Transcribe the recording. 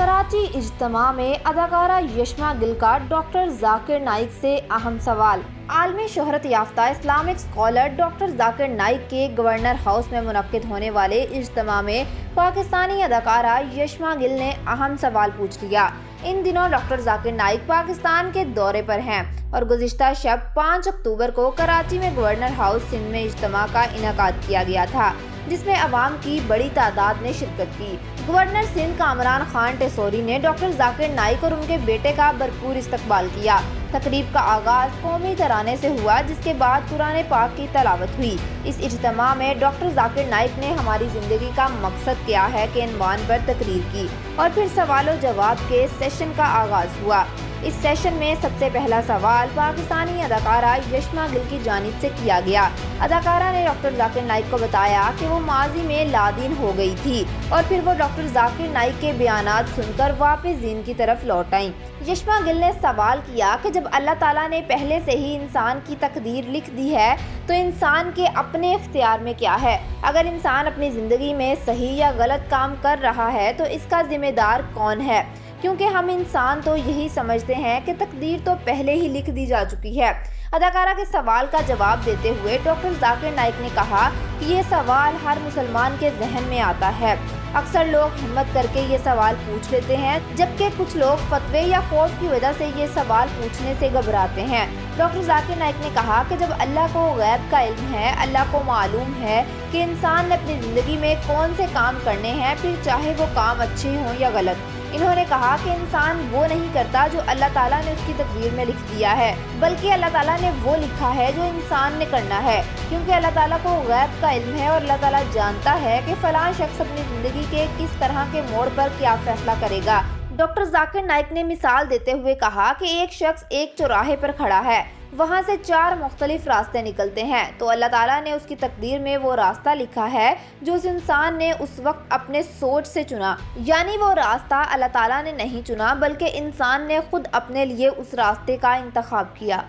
कराची इज्तिमा में अदाकारा यशमा गिल का डॉक्टर जाकिर नाइक से अहम सवाल। आलमी शोहरत याफ्ता Islamic scholar doctor Zakir Naik के गवर्नर हाउस में मुनक्किद होने वाले इज्तिमा में पाकिस्तानी अदाकारा यशमा गिल ने अहम सवाल पूछ लिया। इन दिनों डॉक्टर जाकिर नाइक पाकिस्तान के दौरे पर हैं और गुज़िश्ता शब 5 अक्टूबर को कराची में गवर्नर हाउस सिंध में इज्तिमा का इनेकाद किया गया था, जिसमें अवाम की बड़ी तादाद ने शिरकत की। गवर्नर सिंध कामरान खान टेसोरी ने डॉक्टर जाकिर नाइक और उनके बेटे का भरपूर इस्तकबाल किया। तकरीब का आगाज कौमी तराने से हुआ, जिसके बाद कुरान पाक की तलावत हुई। इस इज्तिमा में डॉक्टर जाकिर नाइक ने हमारी जिंदगी का मकसद क्या है के इन्वान पर तकरीर की और फिर सवाल जवाब के सेशन का आगाज हुआ। इस सेशन में सबसे पहला सवाल पाकिस्तानी अदाकारा यशमा गिल की जानिब से किया गया। अदाकारा ने डॉक्टर जाकिर नाइक को बताया कि वो माजी में लादीन हो गई थी और फिर वो डॉक्टर जाकिर नाइक के बयानात सुनकर वापस दीन की तरफ लौट आईं। यशमा गिल ने सवाल किया कि जब अल्लाह ताला ने पहले से ही इंसान की तकदीर लिख दी है तो इंसान के अपने इख्तियार में क्या है। अगर इंसान अपनी ज़िंदगी में सही या गलत काम कर रहा है तो इसका जिम्मेदार कौन है, क्योंकि हम इंसान तो यही समझते हैं कि तकदीर तो पहले ही लिख दी जा चुकी है। अदाकारा के सवाल का जवाब देते हुए डॉक्टर जाकिर नाइक ने कहा कि ये सवाल हर मुसलमान के जहन में आता है। अक्सर लोग हिम्मत करके ये सवाल पूछ लेते हैं, जबकि कुछ लोग फतवे या खौफ की वजह से ये सवाल पूछने से घबराते हैं। डॉक्टर जाकिर नाइक ने कहा कि जब अल्लाह को गैब का इल्म है, अल्लाह को मालूम है कि इंसान ने अपनी ज़िंदगी में कौन से काम करने हैं, फिर चाहे वो काम अच्छे हों या गलत। इन्होंने कहा कि इंसान वो नहीं करता जो अल्लाह ताला ने उसकी तकदीर में लिख दिया है, बल्कि अल्लाह ताला ने वो लिखा है जो इंसान ने करना है, क्योंकि अल्लाह ताला को गैब का इल्म है और अल्लाह ताला जानता है कि फलां शख्स अपनी ज़िंदगी के किस तरह के मोड़ पर क्या फैसला करेगा। डॉक्टर जाकिर नाइक ने मिसाल देते हुए कहा कि एक शख्स एक चौराहे पर खड़ा है, वहाँ से 4 मुख्तलिफ रास्ते निकलते हैं, तो अल्लाह ताला ने उसकी तकदीर में वो रास्ता लिखा है जो उस इंसान ने उस वक्त अपने सोच से चुना। यानी वो रास्ता अल्लाह ताला ने नहीं चुना, बल्कि इंसान ने खुद अपने लिए उस रास्ते का इंतखाब किया।